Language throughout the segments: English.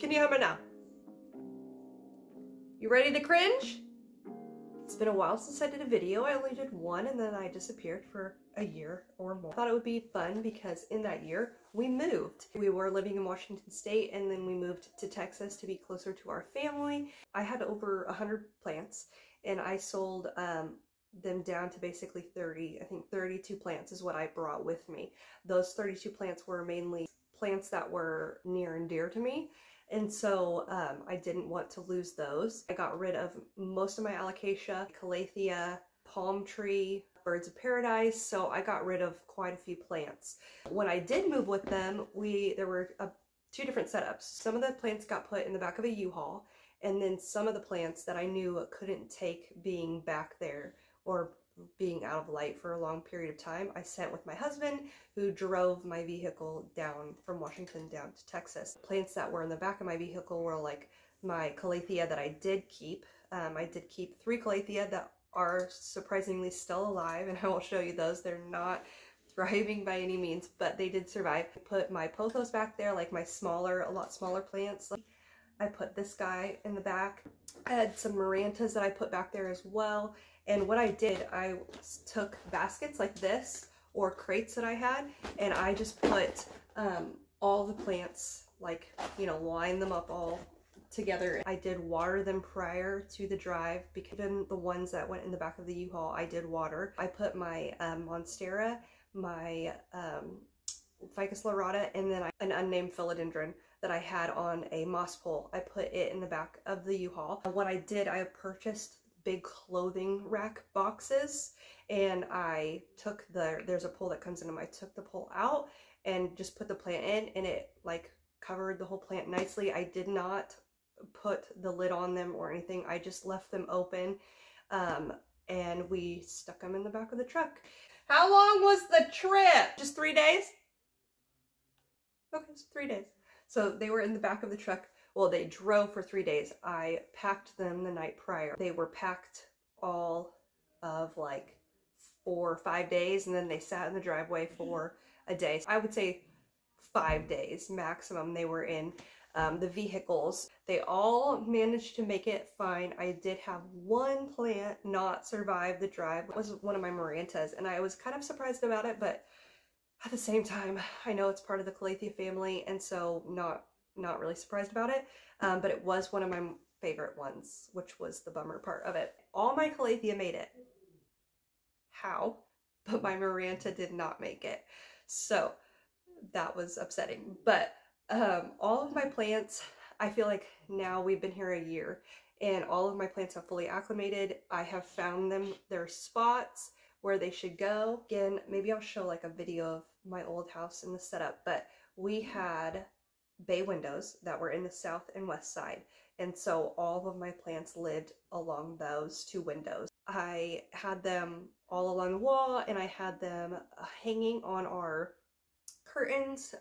Can you help me now? You ready to cringe? It's been a while since I did a video. I only did one and then I disappeared for a year or more. I thought it would be fun because in that year we moved. We were living in Washington State and then we moved to Texas to be closer to our family. I had over 100 plants and I sold them down to basically 30. I think 32 plants is what I brought with me. Those 32 plants were mainly plants that were near and dear to me. And so I didn't want to lose those. I got rid of most of my alocasia, calathea, palm tree, birds of paradise. So I got rid of quite a few plants. When I did move with them, there were two different setups. Some of the plants got put in the back of a U-Haul, and then some of the plants that I knew couldn't take being back there or being out of light for a long period of time, I sent with my husband, who drove my vehicle down from Washington down to Texas. Plants that were in the back of my vehicle were like my calathea that I did keep. I did keep 3 calathea that are surprisingly still alive, and I will show you those. They're not thriving by any means, but they did survive. I put my pothos back there, like my a lot smaller plants. I put this guy in the back. I had some marantas that I put back there as well. And what I did, I took baskets like this or crates that I had, and I just put all the plants, like, you know, line them up all together. I did water them prior to the drive, because even the ones that went in the back of the U-Haul, I did water. I put my Monstera, my Ficus lyrata, and then an unnamed philodendron that I had on a moss pole. I put it in the back of the U-Haul. What I did, I purchased big clothing rack boxes, and I took there's a pole that comes in them. I took the pole out and just put the plant in, and it like covered the whole plant nicely. I did not put the lid on them or anything. I just left them open, and we stuck them in the back of the truck. How long was the trip? Just 3 days? Okay, so 3 days. So they were in the back of the truck. Well, they drove for 3 days. I packed them the night prior. They were packed all of like 4 or 5 days, and then they sat in the driveway for a day. So I would say 5 days maximum they were in the vehicles. They all managed to make it fine. I did have one plant not survive the drive. It was one of my marantas, and I was kind of surprised about it, but at the same time, I know it's part of the calathea family, and so not really surprised about it, but it was one of my favorite ones, which was the bummer part of it. All my calathea made it. How? But my maranta did not make it. So that was upsetting. But all of my plants, I feel like now we've been here a year, and all of my plants have fully acclimated. I have found them their spots where they should go. Again, maybe I'll show like a video of my old house and the setup, but we had bay windows that were in the south and west side, and so all of my plants lived along those 2 windows. I had them all along the wall, and I had them hanging on our curtains,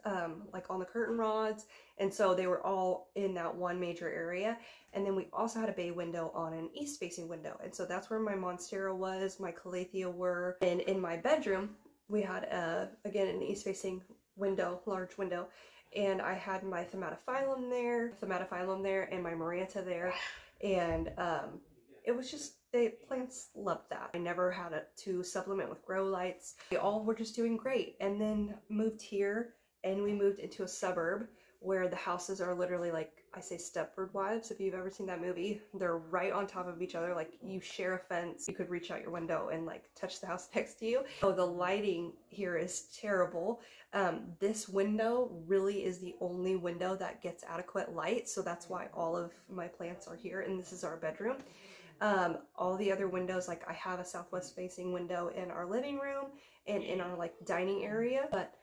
like on the curtain rods, and so they were all in that one major area. And then we also had a bay window on an east facing window, and so that's where my Monstera was, my calathea were. And in my bedroom we had again an east facing window, large window, and I had my Thematophyllum there, and my Maranta there, and it was just, plants loved that. I never had to supplement with grow lights. They all were just doing great. And then moved here, and we moved into a suburb where the houses are literally like, I say Stepford Wives, if you've ever seen that movie. They're right on top of each other, like you share a fence. You could reach out your window and like touch the house next to you. Oh, the lighting here is terrible. This window really is the only window that gets adequate light, so that's why all of my plants are here, and this is our bedroom. All the other windows, like I have a southwest facing window in our living room and in our like dining area, but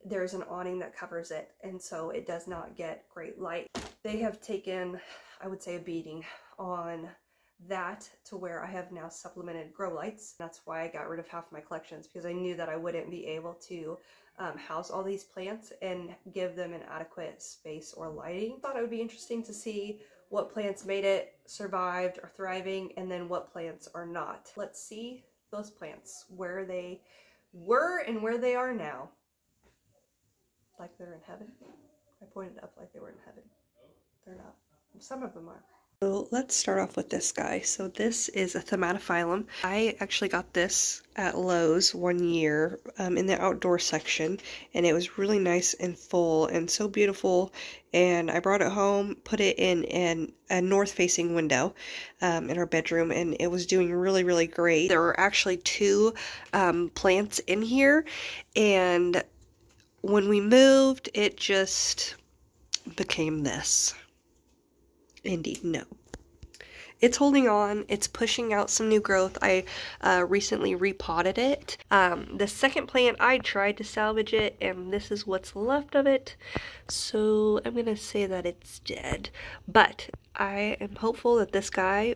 there's an awning that covers it, and so it does not get great light. They have taken, I would say, a beating on that, to where I have now supplemented grow lights. That's why I got rid of half my collections, because I knew that I wouldn't be able to house all these plants and give them an adequate space or lighting. Thought it would be interesting to see what plants made it, survived, are thriving, and then what plants are not. Let's see those plants, where they were and where they are now. Like they're in heaven. I pointed up like they were in heaven. They're not. Some of them are. So let's start off with this guy. So this is a Thaumatophyllum. I actually got this at Lowe's one year in the outdoor section, and it was really nice and full and so beautiful. And I brought it home, put it in a north-facing window in our bedroom, and it was doing really, really great. There were actually two plants in here, and when we moved, it just became this. Indeed, no. It's holding on. It's pushing out some new growth. I recently repotted it. The second plant, I tried to salvage it, and this is what's left of it. So I'm gonna say that it's dead. But I am hopeful that this guy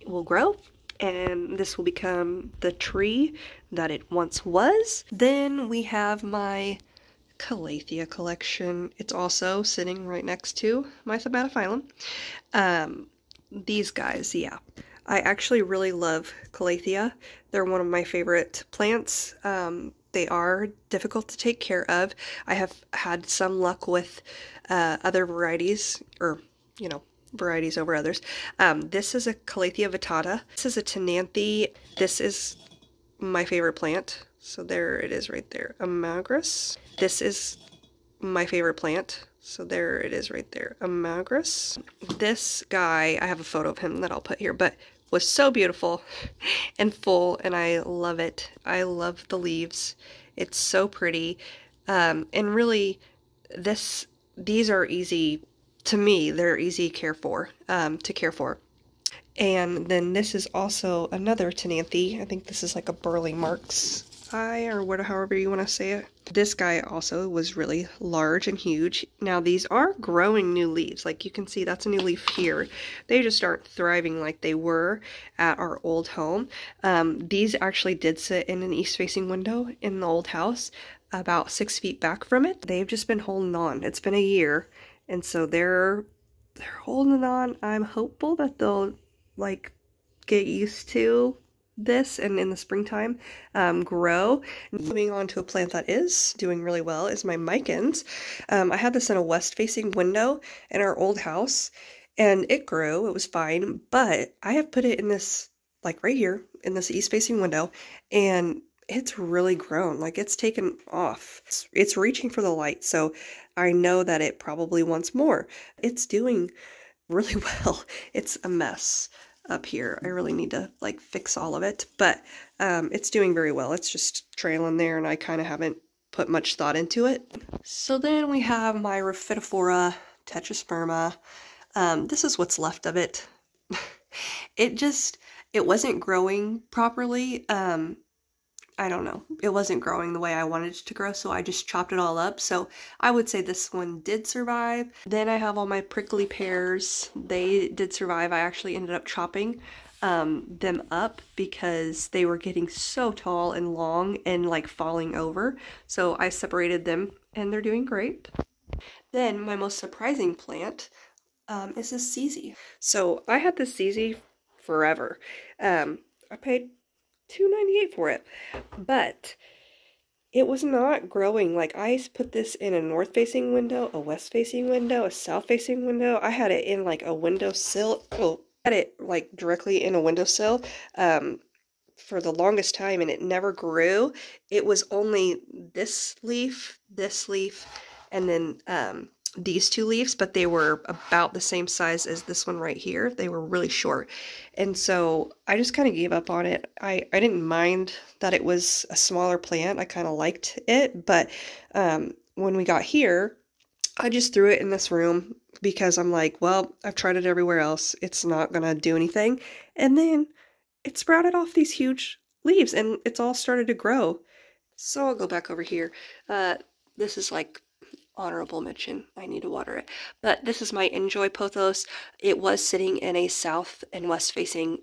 will grow, and this will become the tree that it once was. Then we have my Calathea collection. It's also sitting right next to my Thaumatophyllum. These guys, yeah. I actually really love Calathea. They're one of my favorite plants. They are difficult to take care of. I have had some luck with other varieties, or, you know, varieties over others. This is a Calathea vittata. This is a Tenanthe. This is my favorite plant. So there it is right there. Amagris. This is my favorite plant. So there it is right there. Amagris. This guy, I have a photo of him that I'll put here, but was so beautiful and full, and I love it. I love the leaves. It's so pretty. And really, these are easy, to me, they're easy to care for. And then this is also another Tenanthe. I think this is like a Burley Marks eye, or however you want to say it. This guy also was really large and huge. Now these are growing new leaves. Like you can see, that's a new leaf here. They just aren't thriving like they were at our old home. These actually did sit in an east-facing window in the old house, about 6 feet back from it. They've just been holding on. It's been a year, and so they're holding on. I'm hopeful that they'll like get used to this and in the springtime grow. Moving on to a plant that is doing really well is my Micans. I had this in a west-facing window in our old house, and it grew. It was fine, but I have put it in this, like right here, in this east-facing window, and it's really grown. Like, it's taken off. It's reaching for the light, so I know that it probably wants more. It's doing really well. It's a mess up here. I really need to like fix all of it, but it's doing very well. It's just trailing there, and I kind of haven't put much thought into it. So then we have my Rhaphidophora tetrasperma. This is what's left of it. It wasn't growing properly. I don't know. It wasn't growing the way I wanted it to grow, so I just chopped it all up. So I would say this one did survive. Then I have all my prickly pears. They did survive. I actually ended up chopping them up because they were getting so tall and long and like falling over. So I separated them, and they're doing great. Then my most surprising plant is this CZ. So I had this CZ forever. I paid $2.98 for it, but it was not growing. Like, I put this in a north-facing window, a west-facing window, a south-facing window. I had it in like a windowsill. Oh, I had it like directly in a windowsill for the longest time, and it never grew. It was only this leaf, and then these two leaves, but they were about the same size as this one right here. They were really short, and so I just kind of gave up on it. I didn't mind that it was a smaller plant. I kind of liked it, but when we got here, I just threw it in this room because I'm like, well, I've tried it everywhere else. It's not gonna do anything. And then it sprouted off these huge leaves, and it's all started to grow. So I'll go back over here. This is like honorable mention. I need to water it. But this is my Enjoy Pothos. It was sitting in a south and west facing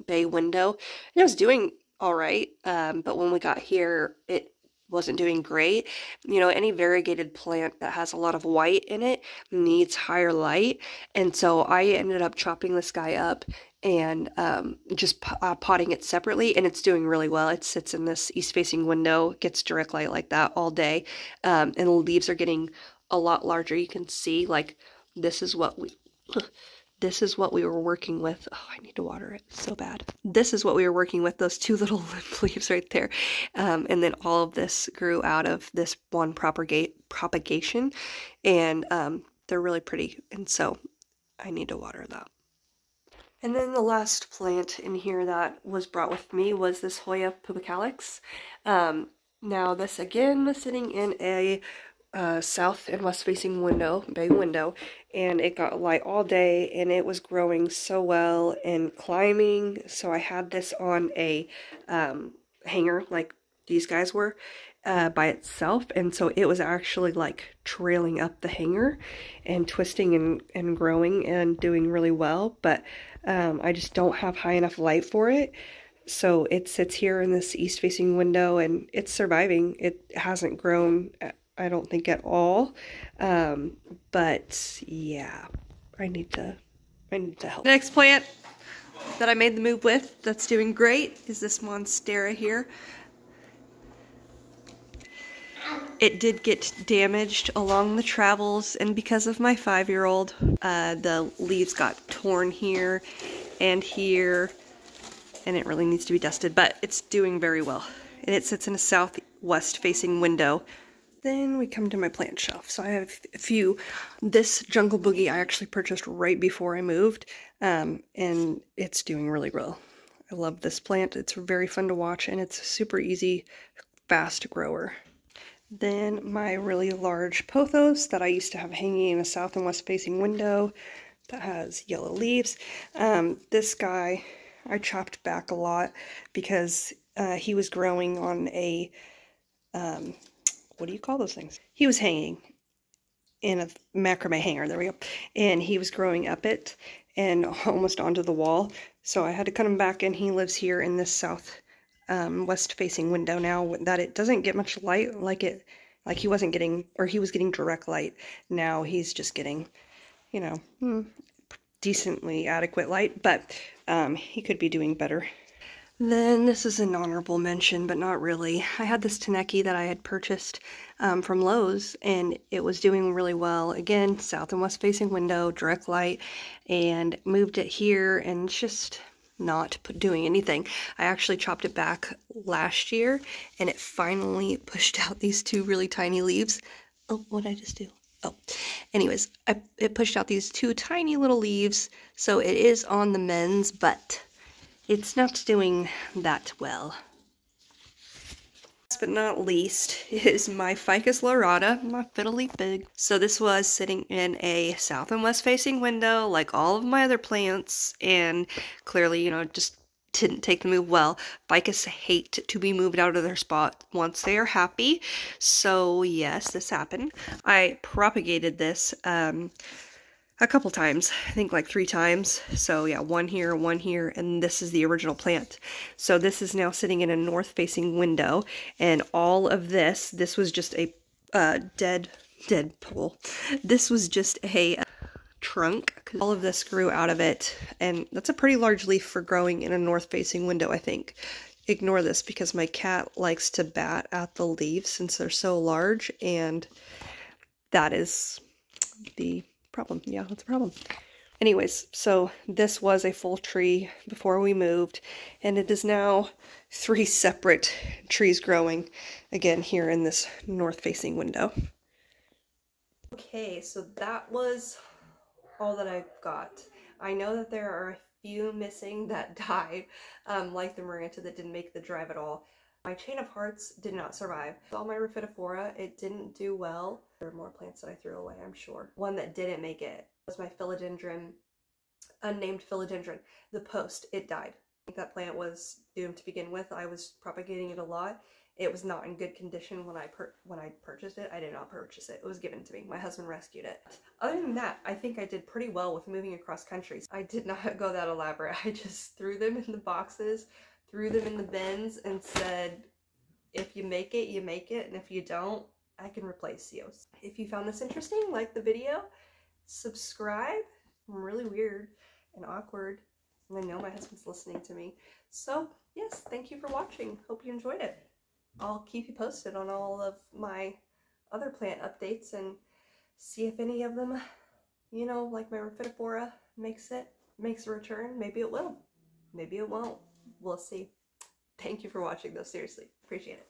bay window. It was doing all right, but when we got here, it wasn't doing great. You know, any variegated plant that has a lot of white in it needs higher light, and so I ended up chopping this guy up and just potting it separately, and it's doing really well. It sits in this east-facing window, gets direct light like that all day, and the leaves are getting a lot larger. You can see, like, this is what we this is what we were working with. Oh, I need to water it so bad. This is what we were working with, those two little leaves right there. And then all of this grew out of this one propagation, and they're really pretty, and so I need to water that. And then the last plant in here that was brought with me was this Hoya pubicalis. Now this again was sitting in a south and west facing window, bay window, and it got light all day, and it was growing so well and climbing. So I had this on a hanger like these guys were by itself, and so it was actually like trailing up the hanger and twisting and growing and doing really well, but I just don't have high enough light for it. So it sits here in this east facing window and it's surviving. It hasn't grown, I don't think, at all. But yeah, I need to help. Next plant that I made the move with that's doing great is this Monstera here. It did get damaged along the travels, and because of my 5-year-old, the leaves got torn here and here, and it really needs to be dusted, but it's doing very well. And it sits in a southwest facing window. Then we come to my plant shelf. So I have a few. This Jungle Boogie I actually purchased right before I moved, and it's doing really well. I love this plant. It's very fun to watch, and it's a super easy, fast grower. Then my really large pothos that I used to have hanging in a south and west facing window that has yellow leaves. This guy I chopped back a lot because he was growing on a, what do you call those things? He was hanging in a macrame hanger, there we go, and he was growing up it and almost onto the wall. So I had to cut him back, and he lives here in this south west facing window now that it doesn't get much light like he wasn't getting, or he was getting direct light. Now he's just getting, you know, decently adequate light, but he could be doing better. Then this is an honorable mention, but not really. I had this Taneki that I had purchased from Lowe's, and it was doing really well. Again, south and west facing window, direct light, and moved it here, and it's just not doing anything. I actually chopped it back last year, and it finally pushed out these two really tiny leaves. Oh, what did I just do? Oh, anyways, it pushed out these two tiny little leaves, so it is on the mends, but it's not doing that well. Last but not least is my Ficus lorata, my fiddly pig. So this was sitting in a south and west facing window like all of my other plants, and clearly, you know, just didn't take the move well. Ficus hate to be moved out of their spot once they are happy. So yes, this happened. I propagated this a couple times, I think like 3 times. So yeah, one here, and this is the original plant. So this is now sitting in a north facing window, and all of this was just a dead pole. This was just a trunk. All of this grew out of it, and that's a pretty large leaf for growing in a north facing window, I think. Ignore this because my cat likes to bat at the leaves since they're so large, and that is the problem. Yeah, that's a problem. Anyways, so this was a full tree before we moved, and it is now 3 separate trees growing again here in this north facing window. Okay, so that was all that I've got. I know that there are a few missing that died, like the Maranta that didn't make the drive at all. My Chain of Hearts did not survive. All my Rhaphidophora, it didn't do well. There are more plants that I threw away, I'm sure. One that didn't make it was my philodendron, unnamed philodendron. The post, it died. I think that plant was doomed to begin with. I was propagating it a lot. It was not in good condition when I purchased it. I did not purchase it. It was given to me. My husband rescued it. Other than that, I think I did pretty well with moving across countries. I did not go that elaborate. I just threw them in the boxes, threw them in the bins, and said, if you make it, you make it, and if you don't, I can replace you. If you found this interesting, like the video, subscribe. I'm really weird and awkward, and I know my husband's listening to me. So, yes, thank you for watching. Hope you enjoyed it. I'll keep you posted on all of my other plant updates, and see if any of them, you know, like my Rhaphidophora makes a return. Maybe it will. Maybe it won't. We'll see. Thank you for watching though, seriously. Appreciate it.